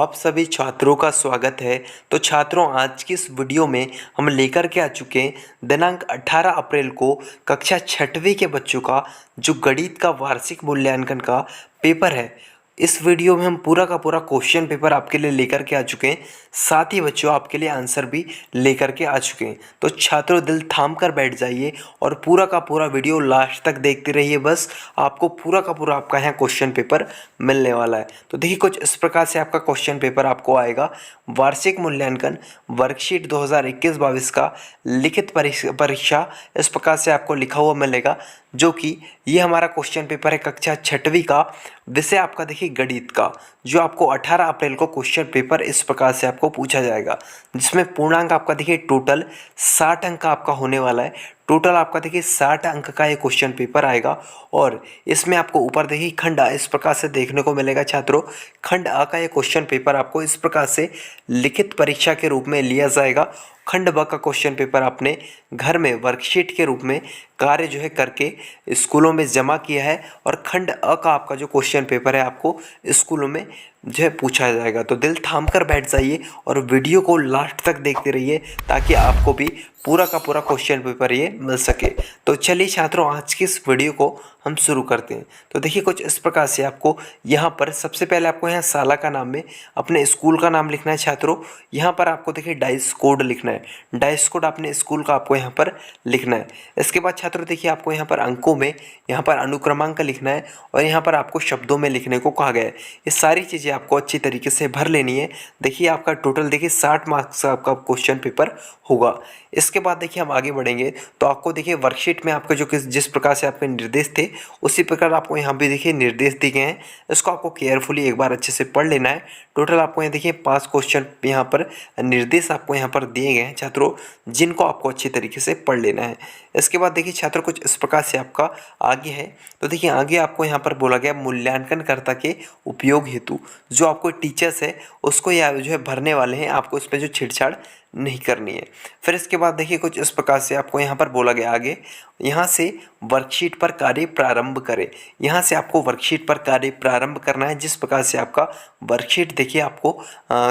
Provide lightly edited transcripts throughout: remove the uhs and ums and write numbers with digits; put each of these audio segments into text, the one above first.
आप सभी छात्रों का स्वागत है। तो छात्रों, आज की इस वीडियो में हम लेकर के आ चुके हैं दिनांक 18 अप्रैल को कक्षा 6वीं के बच्चों का जो गणित का वार्षिक मूल्यांकन का पेपर है। इस वीडियो में हम पूरा का पूरा क्वेश्चन पेपर आपके लिए लेकर के आ चुके हैं, साथ ही बच्चों आपके लिए आंसर भी लेकर के आ चुके हैं। तो छात्रों, दिल थाम कर बैठ जाइए और पूरा का पूरा वीडियो लास्ट तक देखते रहिए। बस आपको पूरा का पूरा आपका यहाँ क्वेश्चन पेपर मिलने वाला है। तो देखिए, कुछ इस प्रकार से आपका क्वेश्चन पेपर आपको आएगा। वार्षिक मूल्यांकन वर्कशीट 2021-22 का लिखित परीक्षा इस प्रकार से आपको लिखा हुआ मिलेगा, जो कि ये हमारा क्वेश्चन पेपर है कक्षा 6वीं का। विषय आपका देखिए गणित का, जो आपको 18 अप्रैल को क्वेश्चन पेपर इस प्रकार से आपको पूछा जाएगा, जिसमें पूर्णांक आपका देखिए टोटल 60 अंक का आपका होने वाला है। टोटल आपका देखिए 60 अंक का ये क्वेश्चन पेपर आएगा और इसमें आपको ऊपर देखिए खंड अ इस प्रकार से देखने को मिलेगा। छात्रों, खंड अ का ये क्वेश्चन पेपर आपको इस प्रकार से लिखित परीक्षा के रूप में लिया जाएगा। खंड ब का क्वेश्चन पेपर आपने घर में वर्कशीट के रूप में कार्य जो है करके स्कूलों में जमा किया है, और खंड अ का आपका जो क्वेश्चन पेपर है आपको स्कूलों में जो है पूछा जाएगा। तो दिल थाम कर बैठ जाइए और वीडियो को लास्ट तक देखते रहिए, ताकि आपको भी पूरा का पूरा क्वेश्चन पेपर ये मिल सके। तो चलिए छात्रों, आज की इस वीडियो को हम शुरू करते हैं। तो देखिए, कुछ इस प्रकार से आपको यहाँ पर सबसे पहले आपको यहाँ साला का नाम में अपने स्कूल का नाम लिखना है। छात्रों, यहाँ पर आपको देखिए डाइस कोड लिखना है। डाइस कोड अपने स्कूल का आपको यहाँ पर लिखना है। इसके बाद छात्रों देखिए, आपको यहाँ पर अंकों में यहाँ पर अनुक्रमांक लिखना है, और यहाँ पर आपको शब्दों में लिखने को कहा गया है। ये सारी चीज़ें आपको अच्छी तरीके से भर लेनी है। देखिए, आपका टोटल देखिए 60 मार्क्स का आपका क्वेश्चन पेपर होगा। इसके बाद देखिए हम आगे बढ़ेंगे, तो आपको देखिए वर्कशीट में आपके जो जिस प्रकार से आपके निर्देश थे, उसी प्रकार आपको यहाँ पे देखिए निर्देश दिए गए हैं। इसको आपको केयरफुली एक बार अच्छे से पढ़ लेना है। टोटल आपको यहाँ देखिए 5 क्वेश्चन यहाँ पर निर्देश आपको यहाँ पर दिए गए हैं छात्रों, जिनको आपको अच्छी तरीके से पढ़ लेना है। इसके बाद देखिए छात्रों, कुछ इस प्रकार से आपका आगे है। तो देखिए, आगे आपको यहाँ पर बोला गया मूल्यांकनकर्ता के उपयोग हेतु जो आपको टीचर्स है उसको या जो है भरने वाले हैं, आपको इसमें जो छेड़छाड़ नहीं करनी है। फिर इसके बाद देखिए, कुछ इस प्रकार से आपको यहाँ पर बोला गया आगे, यहाँ से वर्कशीट पर कार्य प्रारंभ करें। यहाँ से आपको वर्कशीट पर कार्य प्रारंभ करना है। जिस प्रकार से आपका वर्कशीट देखिए आपको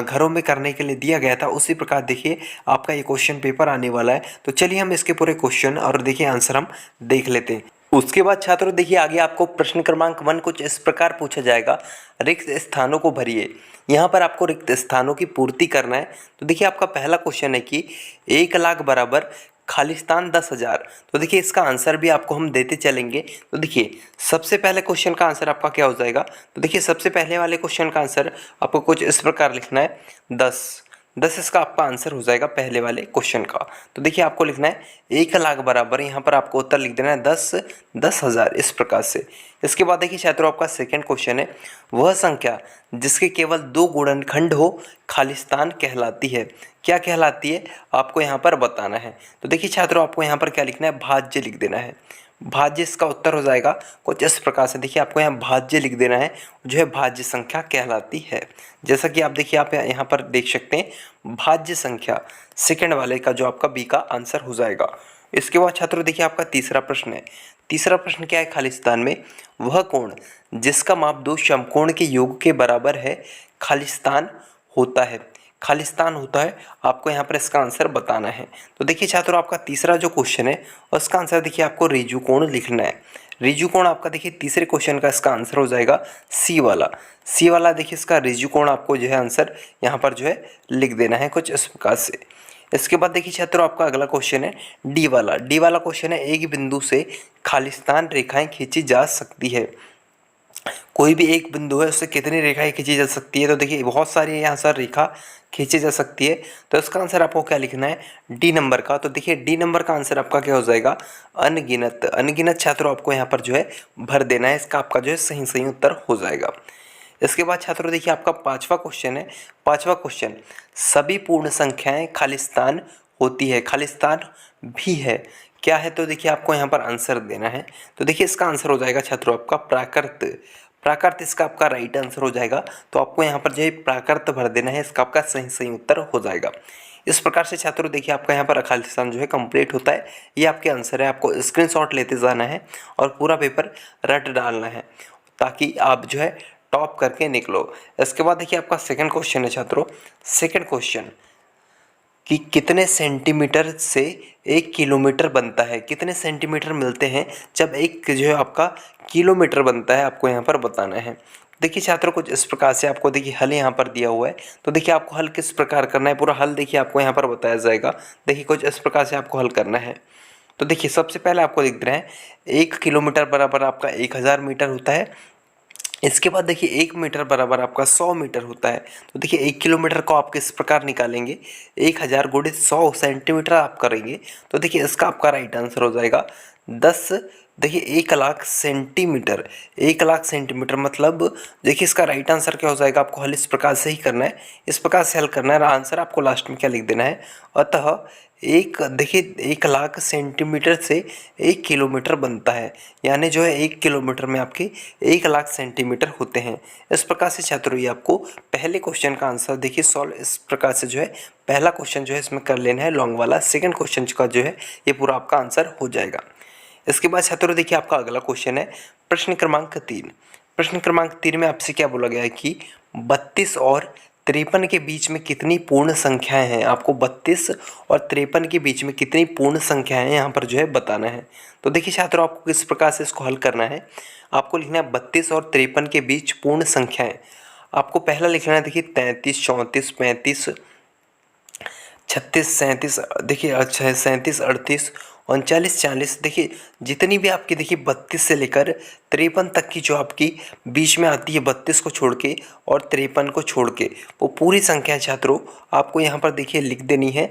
घरों में करने के लिए दिया गया था, उसी प्रकार देखिए आपका ये क्वेश्चन पेपर आने वाला है। तो चलिए हम इसके पूरे क्वेश्चन और देखिए आंसर हम देख लेते हैं। उसके बाद छात्रों देखिए, आगे आपको प्रश्न क्रमांक 1 कुछ इस प्रकार पूछा जाएगा, रिक्त स्थानों को भरिए। यहाँ पर आपको रिक्त स्थानों की पूर्ति करना है। तो देखिए, आपका पहला क्वेश्चन है कि 1 लाख बराबर खालिस्तान 10,000। तो देखिए, इसका आंसर भी आपको हम देते चलेंगे। तो देखिए, सबसे पहले क्वेश्चन का आंसर आपका क्या हो जाएगा। तो देखिए, सबसे पहले वाले क्वेश्चन का आंसर आपको कुछ इस प्रकार लिखना है, 10 इसका आपका आंसर हो जाएगा पहले वाले क्वेश्चन का। तो देखिए, आपको लिखना है 1 लाख बराबर, यहाँ पर आपको उत्तर लिख देना है 10,000 इस प्रकार से। इसके बाद देखिए छात्रों, आपका सेकंड क्वेश्चन है, वह संख्या जिसके केवल 2 गुणनखंड हो खालिस्तान कहलाती है। क्या कहलाती है, आपको यहाँ पर बताना है। तो देखिए छात्रों, आपको यहाँ पर क्या लिखना है, भाज्य लिख देना है। भाज्य इसका उत्तर हो जाएगा कुछ इस प्रकार से। देखिए, आपको यहाँ भाज्य लिख देना है, जो है भाज्य संख्या कहलाती है। जैसा कि आप देखिए, आप यहाँ पर देख सकते हैं भाज्य संख्या सेकंड वाले का जो आपका बी का आंसर हो जाएगा। इसके बाद छात्रों देखिए, आपका तीसरा प्रश्न है। तीसरा प्रश्न क्या है, खालिस्तान में वह कोण जिसका माप 2 समकोण के योग के बराबर है खालिस्तान होता है। खालिस्तान होता है, आपको यहाँ पर इसका आंसर बताना है। तो देखिए छात्रों, आपका तीसरा जो क्वेश्चन है उसका आंसर देखिए आपको रिजु कोण लिखना है। रिजु कोण आपका देखिए तीसरे क्वेश्चन का इसका आंसर हो जाएगा सी वाला देखिए इसका रिजु कोण आपको जो है आंसर यहाँ पर जो है लिख देना है कुछ इस प्रकार से। इसके बाद देखिए छात्रों, आपका अगला क्वेश्चन है डी वाला क्वेश्चन है, एक बिंदु से खालिस्तान रेखाएं खींची जा सकती है। कोई भी एक बिंदु है, उससे कितनी रेखाएं खींची जा सकती है। तो देखिए, बहुत सारी यहाँ सर रेखा खींची जा सकती है। तो इसका आंसर आपको क्या लिखना है, डी नंबर का। तो देखिए, डी नंबर का आंसर आपका क्या हो जाएगा, अनगिनत छात्रों आपको यहाँ पर जो है भर देना है। इसका आपका जो है सही उत्तर हो जाएगा। इसके बाद छात्रों देखिए, आपका पांचवा क्वेश्चन है। पांचवा क्वेश्चन, सभी पूर्ण संख्याएं खालिस्तान होती है, खालिस्तान भी है, क्या है। तो देखिए, आपको यहाँ पर आंसर देना है। तो देखिए, इसका आंसर हो जाएगा छात्रों आपका प्राकृत इसका आपका राइट आंसर हो जाएगा। तो आपको यहाँ पर जो है प्राकृत भर देना है, इसका आपका सही उत्तर हो जाएगा। इस प्रकार से छात्रों देखिए, आपका यहाँ पर खालिस्तान जो है कंप्लीट होता है। ये आपके आंसर है, आपको स्क्रीनशॉट लेते जाना है और पूरा पेपर रट डालना है, ताकि आप जो है टॉप करके निकलो। इसके बाद देखिए आपका सेकंड क्वेश्चन है छात्रों। सेकंड क्वेश्चन कि कितने सेंटीमीटर से 1 किलोमीटर बनता है, कितने सेंटीमीटर मिलते हैं जब एक जो है आपका किलोमीटर बनता है, आपको यहाँ पर बताना है। देखिए छात्रों कुछ इस प्रकार से आपको देखिए हल यहाँ पर दिया हुआ है। तो देखिए आपको हल किस प्रकार करना है, पूरा हल देखिए आपको यहाँ पर बताया जाएगा। देखिए कुछ इस प्रकार से आपको हल करना है। तो देखिए सबसे पहले आपको लिख देना है 1 किलोमीटर बराबर आपका 1000 मीटर होता है। इसके बाद देखिए 1 मीटर बराबर आपका 100 मीटर होता है। तो देखिए 1 किलोमीटर को आप किस प्रकार निकालेंगे, 1000 गुणित 100 सेंटीमीटर आप करेंगे। तो देखिए इसका आपका राइट आंसर हो जाएगा 10। देखिए 1 लाख सेंटीमीटर, 1 लाख सेंटीमीटर मतलब देखिए इसका राइट आंसर क्या हो जाएगा, आपको हल इस प्रकार से ही करना है, इस प्रकार से हल करना है। आंसर आपको लास्ट में क्या लिख देना है, अतः देखिए 1 लाख सेंटीमीटर से 1 किलोमीटर बनता है, यानी जो है 1 किलोमीटर में आपके 1 लाख सेंटीमीटर होते हैं। इस प्रकार से छात्रों ये आपको पहले क्वेश्चन का आंसर देखिए सॉल्व इस प्रकार से जो है पहला क्वेश्चन जो है इसमें कर लेना है लॉन्ग वाला। सेकंड क्वेश्चन का जो है ये पूरा आपका आंसर हो जाएगा। इसके बाद छात्रों देखिए आपका अगला क्वेश्चन है प्रश्न क्रमांक 3। प्रश्न क्रमांक 3 में आपसे क्या बोला गया है कि 32 और 53 के बीच में कितनी पूर्ण संख्याएं हैं। आपको 32 और 53 के बीच में कितनी पूर्ण संख्याएं हैं यहाँ पर जो है बताना है। तो देखिए छात्रों आपको किस प्रकार से इसको हल करना है, आपको लिखना है 32 और 53 के बीच पूर्ण संख्याएं। आपको पहला लिखना है देखिए 33, 34, 35, 36, 37, देखिए अच्छा है 37, 38, 39, 40। देखिए जितनी भी आपकी देखिए 32 से लेकर 53 तक की जो आपकी बीच में आती है, 32 को छोड़ के और 53 को छोड़ के, वो पूरी संख्या छात्रों आपको यहाँ पर देखिए लिख देनी है।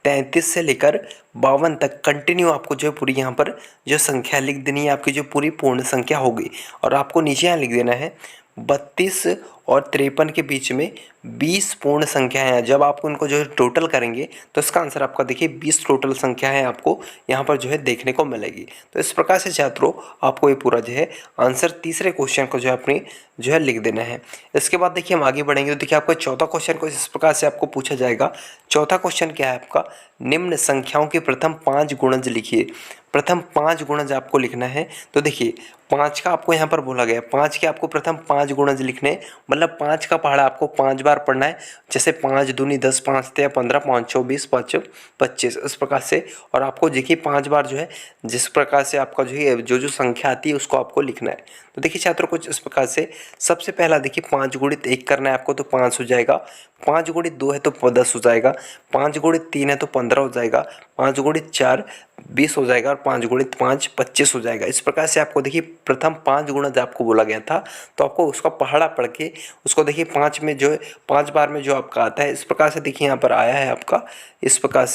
33 से लेकर 52 तक कंटिन्यू आपको जो है पूरी यहाँ पर जो संख्या लिख देनी है, आपकी जो पूरी पूर्ण संख्या होगी। और आपको नीचे यहाँ लिख देना है 32 और 53 के बीच में 20 पूर्ण संख्याएं हैं। जब आप उनको जो है टोटल करेंगे तो इसका आंसर आपका देखिए 20 टोटल संख्या है आपको यहाँ पर जो है देखने को मिलेगी। तो इस प्रकार से छात्रों आपको ये पूरा जो है आंसर तीसरे क्वेश्चन को जो है अपनी जो है लिख देना है। इसके बाद देखिए हम आगे बढ़ेंगे तो देखिए आपका चौथा क्वेश्चन को इस प्रकार से आपको पूछा जाएगा। चौथा क्वेश्चन क्या है आपका, निम्न संख्याओं के प्रथम 5 गुणज लिखिए। प्रथम 5 गुणज आपको लिखना है। तो देखिए 5 का आपको यहाँ पर बोला गया है, 5 के आपको प्रथम 5 गुणज लिखने, मतलब 5 का पहाड़ा आपको 5 बार पढ़ना है। जैसे 5 दूनी 10, 5 तिया 15, 5 चौ 20, 5 25, इस प्रकार से। और आपको देखिए 5 बार जो है जिस प्रकार से आपका जो है जो संख्या आती है उसको आपको लिखना है। तो देखिए छात्रों कुछ इस प्रकार से सबसे पहला देखिए 5 गुणित 1 करना है आपको, तो 5 हो जाएगा। 5 गुणित 2 है तो 10 हो जाएगा। 5 गुणित 3 है तो 15 हो जाएगा। 5 गुणित 4 20 हो जाएगा और 5 गुणित 5 25 हो जाएगा। इस प्रकार से आपको देखिए प्रथम 5 गुणज आपको बोला गया था, तो आपको उसका पहाड़ा पढ़ के उसको देखिए 5 में जो है 5 बार में जो आपका आता है, इस प्रकार से देखिए यहाँ पर आया है आपका। इस प्रकार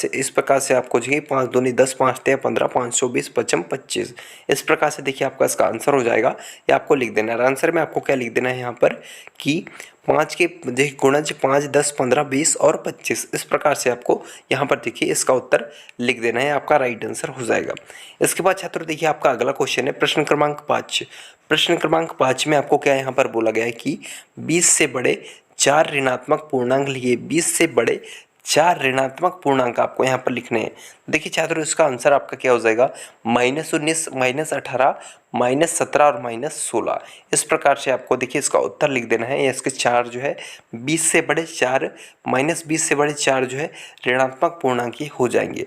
से आपको देखिए 5 दूनी 10, 5 तिया 15, 5 चौ 20, 5 25, इस प्रकार से देखिए आपका इसका आंसर हो जाएगा। ये आपको लिख देना है। आंसर में आपको क्या लिख देना है यहाँ पर कि 5 के देखिए गुणज 5, 10, 15, 20 और 25, इस प्रकार से आपको यहाँ पर देखिए इसका उत्तर लिख देना है, आपका राइट आंसर हो जाएगा। इसके बाद छात्रों देखिए आपका अगला क्वेश्चन है प्रश्न क्रमांक 5। प्रश्न क्रमांक 5 में आपको क्या यहाँ पर बोला गया है कि 20 से बड़े 4 ऋणात्मक पूर्णांक लिए। 20 से बड़े 4 ऋणात्मक पूर्णांक आपको यहाँ पर लिखने हैं। देखिए छात्रों इसका आंसर आपका क्या हो जाएगा, -19, -18, -17 और -16। इस प्रकार से आपको देखिए इसका उत्तर लिख देना है। इसके 4 जो है 20 से बड़े 4 -20 से बड़े 4 जो है ऋणात्मक पूर्णांक ही हो जाएंगे।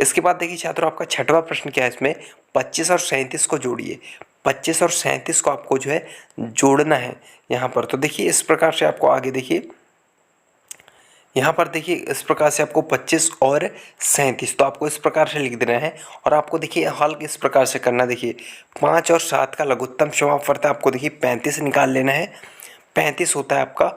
इसके बाद देखिए छात्रों आपका छठवां प्रश्न क्या है, इसमें 25 और 37 को जोड़िए। 25 और 37 को आपको जो है जोड़ना है यहाँ पर। तो देखिए इस प्रकार से आपको आगे देखिए यहाँ पर देखिए इस प्रकार से आपको 25 और 37, तो आपको इस प्रकार से लिख देना है। और आपको देखिए हल किस प्रकार से करना, देखिए 5 और 7 का लघुत्तम समापवर्त आपको देखिए 35 निकाल लेना है। 35 होता है आपका,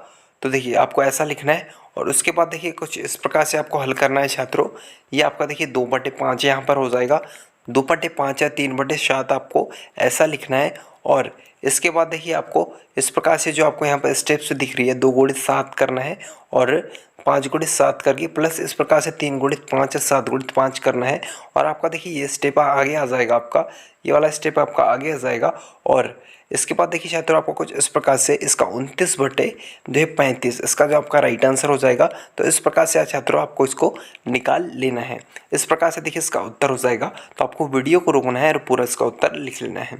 तो देखिए आपको ऐसा लिखना है। और उसके बाद देखिए कुछ इस प्रकार से आपको हल करना है छात्रों। ये आपका देखिए 2/5 यहाँ पर हो जाएगा। 2/5 या 3/7 आपको ऐसा लिखना है। और इसके बाद देखिए आपको इस प्रकार से जो आपको यहाँ पर स्टेप्स दिख रही है, 2 गुणित 7 करना है और 5 गुणित 7 करके प्लस इस प्रकार से 3 गुणित 5 या 7 गुणित 5 करना है। और आपका देखिए ये स्टेप आगे आ जाएगा, आपका ये वाला स्टेप आपका आगे आ जाएगा। और इसके बाद देखिए छात्रों आपको कुछ इस प्रकार से इसका 29/35 इसका जो आपका राइट आंसर हो जाएगा। तो इस प्रकार से छात्रों आपको इसको निकाल लेना है। इस प्रकार से देखिए इसका उत्तर हो जाएगा। तो आपको वीडियो को रोकना है और पूरा इसका उत्तर लिख लेना है।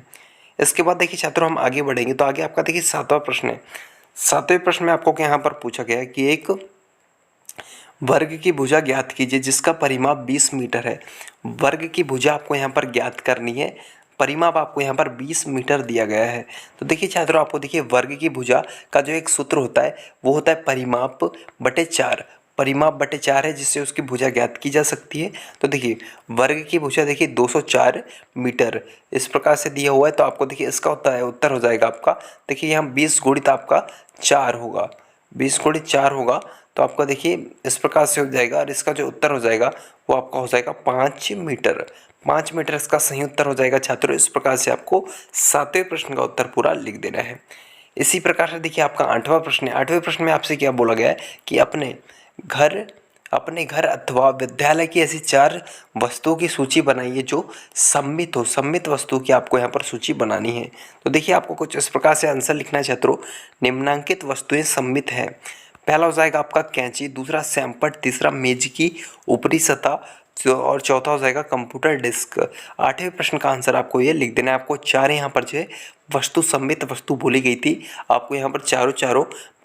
इसके बाद देखिए छात्रों हम आगे बढ़ेंगे तो आगे आपका देखिए 7वां प्रश्न है। 7वें प्रश्न में आपको यहाँ पर पूछा गया है कि एक वर्ग की भुजा ज्ञात कीजिए जिसका परिमाप 20 मीटर है। वर्ग की भुजा आपको यहाँ पर ज्ञात करनी है, परिमाप आपको यहाँ पर 20 मीटर दिया गया है। तो देखिए छात्रों आपको देखिए वर्ग की भुजा का जो एक सूत्र होता है वो होता है परिमाप बटे 4। परिमाप बटे 4 है जिससे उसकी भुजा ज्ञात की जा सकती है। तो देखिए वर्ग की भुजा देखिए 204 मीटर इस प्रकार से दिया हुआ है। तो आपको देखिए इसका उत्तर हो जाएगा आपका, देखिए यहाँ 20 गुणित आपका 4 होगा, 20 गुणित 4 होगा। तो आपका देखिए इस प्रकार से हो जाएगा और इसका जो उत्तर हो जाएगा वो आपका हो जाएगा 5 मीटर। 5 मीटर इसका सही उत्तर हो जाएगा छात्रों। इस प्रकार से आपको 7वें प्रश्न का उत्तर पूरा लिख देना है। इसी प्रकार से देखिए आपका 8वां प्रश्न है। 8वें प्रश्न में आपसे क्या बोला गया है कि अपने घर अथवा विद्यालय की ऐसी 4 वस्तुओं की सूची बनाइए जो सम्मित हो। सम्मित वस्तु की आपको यहाँ पर सूची बनानी है। तो देखिए आपको कुछ इस प्रकार से आंसर लिखना है छात्रों। निम्नांकित वस्तुएं सम्मित हैं। पहला हो जाएगा आपका कैंची, दूसरा सैमपट, तीसरा मेज की ऊपरी सतह और चौथा हो जाएगा कंप्यूटर डिस्क। 8वें प्रश्न का आंसर आपको ये लिख देना है। आपको 4 यहाँ पर जो है वस्तु सम्मित वस्तु बोली गई थी, आपको यहाँ पर चारों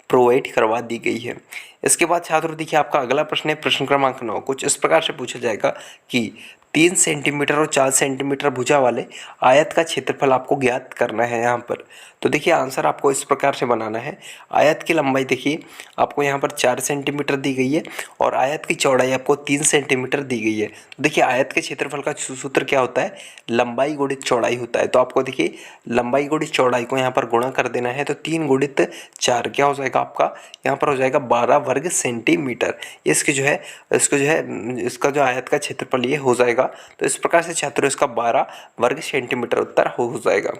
प्रोवाइड करवा दी गई है। इसके बाद छात्रों देखिए आपका अगला प्रश्न है प्रश्न क्रमांक 9। कुछ इस प्रकार से पूछा जाएगा कि 3 सेंटीमीटर और 4 सेंटीमीटर भुजा वाले आयत का क्षेत्रफल आपको ज्ञात करना है यहाँ पर। तो देखिए आंसर आपको इस प्रकार से बनाना है। आयत की लंबाई देखिए आपको यहाँ पर 4 सेंटीमीटर दी गई है और आयत की चौड़ाई आपको 3 सेंटीमीटर दी गई है। तो देखिए आयत के क्षेत्रफल का सूत्र क्या होता है, लंबाई गुणित चौड़ाई होता है। तो आपको देखिए लंबाई गुणित चौड़ाई को यहाँ पर गुणा कर देना है। तो 3 गुणित 4 क्या हो जाएगा आपका, यहाँ पर हो जाएगा 12 वर्ग सेंटीमीटर। इसका जो आयत का क्षेत्रफल ये हो जाएगा। तो इस प्रकार से छात्रों इसका 12 वर्ग सेंटीमीटर उत्तर हो जाएगा।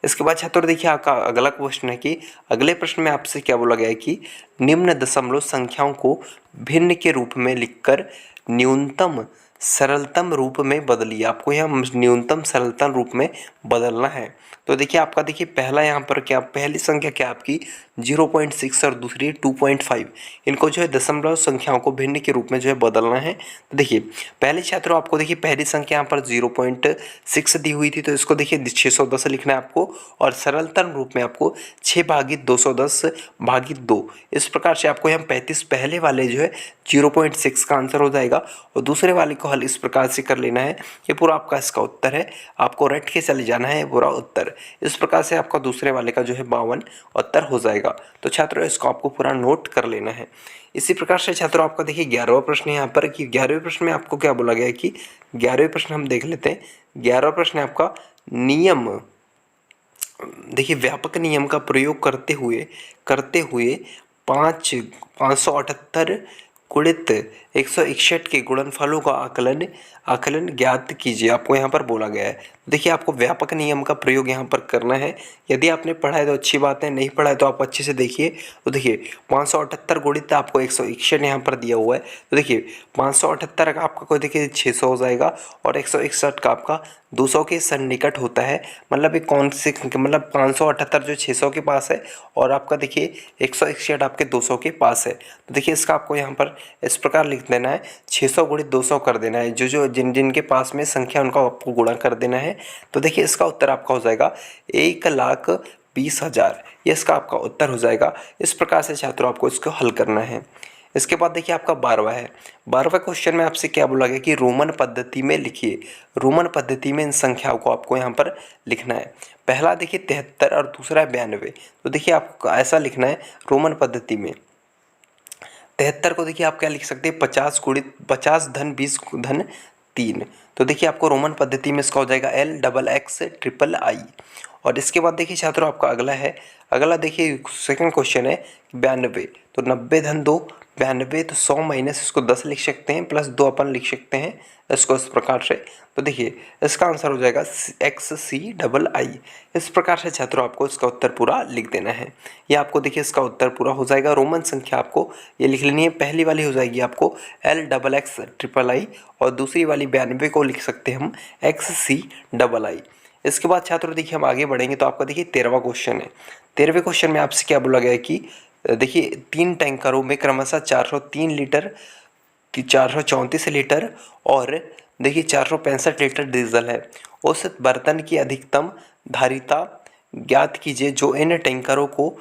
इसके बाद छात्रों देखिए आपका अगला क्वेश्चन है कि अगले प्रश्न में आपसे क्या बोला गया है कि निम्न दशमलव संख्याओं को भिन्न के रूप में लिखकर न्यूनतम सरलतम रूप में बदलिए। आपको यहाँ न्यूनतम सरलतम रूप में बदलना है। तो देखिए आपका देखिए पहला यहाँ पर क्या, पहली संख्या क्या आपकी 0.6 और दूसरी 2.5। इनको जो है दशमलव संख्याओं को भिन्न के रूप में जो है बदलना है। तो देखिए पहले छात्रों आपको देखिए पहली संख्या यहाँ पर 0.6 दी हुई थी, तो इसको देखिए 610 लिखना है आपको और सरलतम रूप में आपको 6/210/2। इस प्रकार से आपको यहाँ 35 पहले वाले जो है 0.6 का आंसर हो जाएगा और दूसरे वाले को हल इस प्रकार से कर लेना है। ये पूरा आपका इसका उत्तर है, आपको रट के चले जाना है पूरा उत्तर। इस प्रकार से आपका दूसरे वाले का जो है 52 उत्तर हो जाएगा। तो छात्रों इसको आपको पूरा नोट कर लेना है। इसी प्रकार से छात्रों आपका देखिए 11वां प्रश्न है यहाँ पर कि 11वें प्रश्न में आपको क्या बोला गया है कि 11वें प्रश्न हम देख लेते हैं। 11वां प्रश्न है आपका नियम, देखिए व्यापक नियम का प्रयोग करते हुए 578 गुणित 161 के गुणनफलों का आकलन ज्ञात कीजिए। आपको यहाँ पर बोला गया है। देखिए आपको व्यापक नियम का प्रयोग यहाँ पर करना है। यदि आपने पढ़ा है तो अच्छी बात है, नहीं पढ़ा है तो आप अच्छे से देखिए। तो देखिए 578 गुणित आपको 161 यहाँ पर दिया हुआ है। तो देखिए 578 का आपका कोई देखिए 600 हो जाएगा और 161 का आपका 200 के सन्निकट होता है। मतलब एक कौन से, मतलब 578 जो 600 के पास है और आपका देखिए 161 आपके 200 के पास है। तो देखिए इसका आपको यहाँ पर इस प्रकार लिख देना है, 600 गुणित 200 कर देना है। जिनके पास में संख्या उनका आपको गुणा कर देना है। तो देखिए इसका उत्तर आपका हो जाएगा 1,20,000। ये इसका आपका उत्तर हो जाएगा। इस प्रकार से छात्रों आपको इसको हल करना है। इसके बाद देखिए आपका 12वां है। 12वें क्वेश्चन में आपसे क्या बोला गया कि रोमन पद्धति में लिखिए। रोमन पद्धति में इन संख्याओं को आपको यहाँ पर लिखना है। पहला देखिए 73 और दूसरा 92। तो देखिए आपको ऐसा लिखना है रोमन पद्धति में। 73 को देखिए आप क्या लिख सकते हैं, 50 गुणित 50 धन 20 धन 3। तो देखिए आपको रोमन पद्धति में इसका हो जाएगा LXXII। और इसके बाद देखिए छात्रों आपका अगला देखिए सेकंड क्वेश्चन है 92। तो 90 धन 2 92। तो 100 माइनस इसको 10 लिख सकते हैं प्लस 2 अपन लिख सकते हैं इसको इस प्रकार से। तो देखिए इसका आंसर हो जाएगा XCII। इस प्रकार से छात्रों आपको इसका उत्तर पूरा लिख देना है। ये आपको देखिए इसका उत्तर पूरा हो जाएगा। रोमन संख्या आपको ये लिख लेनी है। पहली वाली हो जाएगी आपको LXXII और दूसरी वाली 92 को लिख सकते हैं हम XCII। इसके बाद छात्रों देखिए हम आगे बढ़ेंगे तो आपका देखिए 13वां क्वेश्चन है। 13वें क्वेश्चन में आपसे क्या बोला गया है कि देखिए 3 टैंकरों में क्रमशः 403 लीटर की 434 लीटर और देखिए 465 लीटर डीजल है। उस बर्तन की अधिकतम धारिता ज्ञात कीजिए जो इन टैंकरों को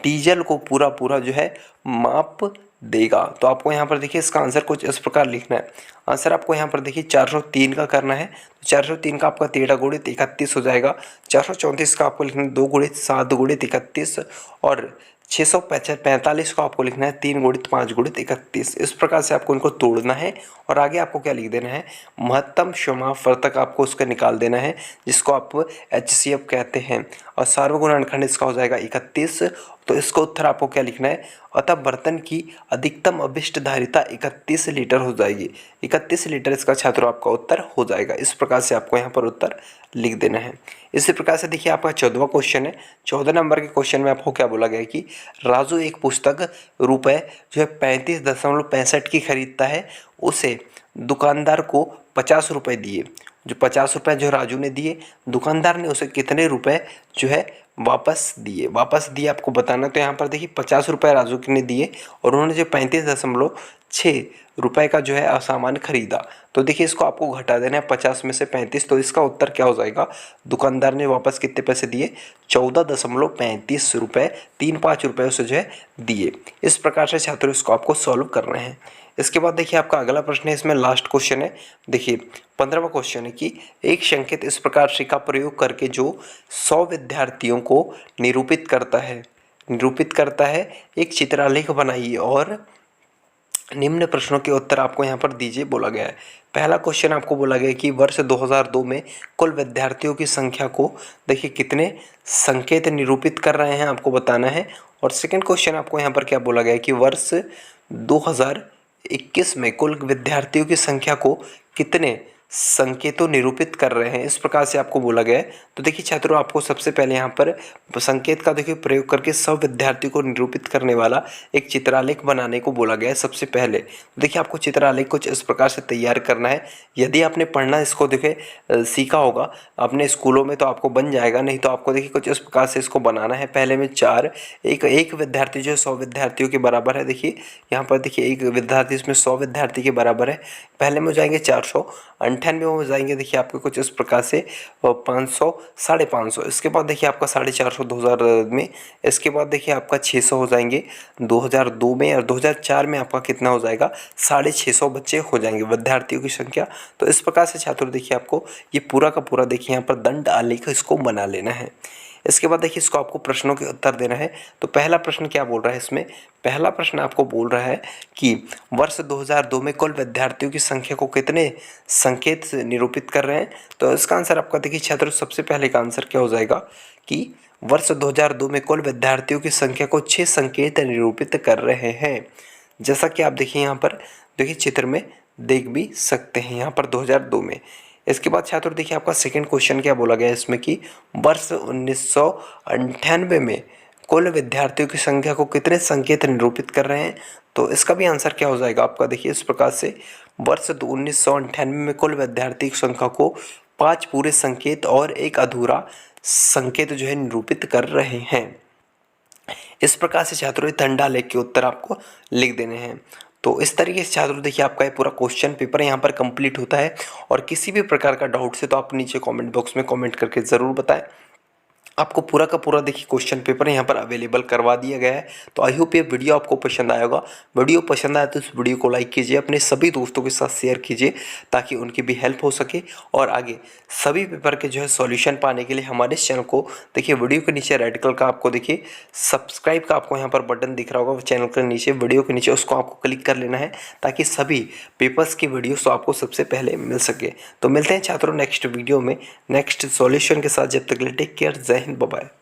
डीजल को पूरा जो है माप देगा। तो आपको यहाँ पर देखिए इसका आंसर कुछ इस प्रकार लिखना है। आंसर आपको यहाँ पर देखिए 403 का करना है। तो 403 का आपका 13 गुणित 31 हो जाएगा। 434 का आपको लिखना है 2 गुणित 7 गुणित 31 और 645 को आपको लिखना है 3 गुणित 5 गुणित 31। इस प्रकार से आपको इनको तोड़ना है और आगे आपको क्या लिख देना है, महत्तम समावर्तक आपको उसका निकाल देना है जिसको आप HCF कहते हैं और सार्वगुण अंडखंड इसका हो जाएगा 31। तो इसका उत्तर आपको क्या लिखना है, अतः बर्तन की अधिकतम अभिष्ट धारिता 31 लीटर हो जाएगी। 31 लीटर इसका छात्रों आपका उत्तर हो जाएगा। इस प्रकार से आपको यहाँ पर उत्तर लिख देना है। इसी प्रकार से देखिए आपका 14वां क्वेश्चन है। 14 नंबर के क्वेश्चन में आपको क्या बोला गया है कि राजू एक पुस्तक रुपए जो है 35.65 की खरीदता है, उसे दुकानदार को 50 रुपये दिए। जो 50 रुपये जो राजू ने दिए, दुकानदार ने उसे कितने रुपए जो है वापस दिए आपको बताना। तो यहाँ पर देखिए 50 रुपये राजू ने दिए और उन्होंने जो 35.6 रुपये का जो है सामान खरीदा। तो देखिए इसको आपको घटा देना है 50 में से 35। तो इसका उत्तर क्या हो जाएगा, दुकानदार ने वापस कितने पैसे दिए, 14.35 रुपये, 3-5 रुपये उसे जो है दिए। इस प्रकार से छात्रों इसको आपको सॉल्व करना है। इसके बाद देखिए आपका अगला प्रश्न है, इसमें लास्ट क्वेश्चन है। देखिए 15वां क्वेश्चन है कि एक संकेत इस प्रकार से का प्रयोग करके जो 100 विद्यार्थियों को निरूपित करता है एक चित्रालेख बनाइए और निम्न प्रश्नों के उत्तर आपको यहाँ पर दीजिए बोला गया है। पहला क्वेश्चन आपको बोला गया है कि वर्ष 2002 में कुल विद्यार्थियों की संख्या को देखिए कितने संकेत निरूपित कर रहे हैं आपको बताना है। और सेकंड क्वेश्चन आपको यहाँ पर क्या बोला गया है कि वर्ष 2021 में कुल विद्यार्थियों की संख्या को कितने संकेतों निरूपित कर रहे हैं, इस प्रकार से आपको बोला गया है। तो देखिए छात्रों आपको सबसे पहले यहाँ पर संकेत का देखिए प्रयोग करके 100 विद्यार्थियों को निरूपित करने वाला एक चित्रालेख बनाने को बोला गया है। सबसे पहले देखिए आपको चित्रालेख कुछ इस प्रकार से तैयार करना है। यदि आपने पढ़ना इसको देखिए सीखा होगा अपने स्कूलों में तो आपको बन जाएगा, नहीं तो आपको देखिए कुछ इस प्रकार से इसको बनाना है। पहले में 4 एक विद्यार्थी जो 100 विद्यार्थियों के बराबर है। देखिए यहाँ पर देखिए एक विद्यार्थी इसमें 100 विद्यार्थी के बराबर है। पहले में हो जाएंगे 498 में हो जाएंगे देखिए आपके कुछ इस प्रकार से 500 550। इसके बाद देखिए आपका 450 2000 में। इसके बाद देखिए आपका 600 हो जाएंगे 2002 में और 2004 में आपका कितना हो जाएगा 650 बच्चे हो जाएंगे विद्यार्थियों की संख्या। तो इस प्रकार से छात्रों देखिए आपको ये पूरा का पूरा देखिए यहाँ पर दंड आलेख इसको बना लेना है। इसके बाद देखिए इसको आपको प्रश्नों के उत्तर देना है। तो पहला प्रश्न क्या बोल रहा है, इसमें पहला प्रश्न आपको बोल रहा है कि वर्ष 2002 में कुल विद्यार्थियों की संख्या को कितने संकेत निरूपित कर रहे हैं। तो इसका आंसर आपका देखिए छात्रों सबसे पहले का आंसर क्या हो जाएगा कि वर्ष 2002 में कुल विद्यार्थियों की संख्या को 6 संकेत निरूपित कर रहे हैं। जैसा कि आप देखिए यहाँ पर देखिए चित्र में देख भी सकते हैं यहाँ पर 2002 में। इसके बाद छात्रों देखिए आपका सेकंड क्वेश्चन क्या बोला गया है इसमें कि वर्ष 1998 में कुल विद्यार्थियों की संख्या को कितने संकेत निरूपित कर रहे हैं। तो इसका भी आंसर क्या हो जाएगा आपका देखिए इस प्रकार से वर्ष 1998 में कुल विद्यार्थी की संख्या को 5 पूरे संकेत और एक अधूरा संकेत जो है निरूपित कर रहे हैं। इस प्रकार से छात्रों दंड आलेख के उत्तर आपको लिख देने हैं। तो इस तरीके से छात्रों देखिए आपका ये पूरा क्वेश्चन पेपर यहाँ पर कंप्लीट होता है। और किसी भी प्रकार का डाउट से तो आप नीचे कमेंट बॉक्स में कमेंट करके ज़रूर बताएं। आपको पूरा का पूरा देखिए क्वेश्चन पेपर यहाँ पर अवेलेबल करवा दिया गया है। तो आई होप ये वीडियो आपको पसंद आएगा। वीडियो पसंद आए तो इस वीडियो को लाइक कीजिए, अपने सभी दोस्तों के साथ शेयर कीजिए ताकि उनकी भी हेल्प हो सके। और आगे सभी पेपर के जो है सॉल्यूशन पाने के लिए हमारे इस चैनल को देखिए वीडियो के नीचे रेड कलर का आपको देखिए सब्सक्राइब का आपको यहाँ पर बटन दिख रहा होगा चैनल के नीचे, वीडियो के नीचे, उसको आपको क्लिक कर लेना है ताकि सभी पेपर्स की वीडियोस आपको सबसे पहले मिल सके। तो मिलते हैं छात्रों नेक्स्ट वीडियो में नेक्स्ट सॉल्यूशन के साथ। जब तक के लिए टेक केयर, जय हिंद, बाय बाय।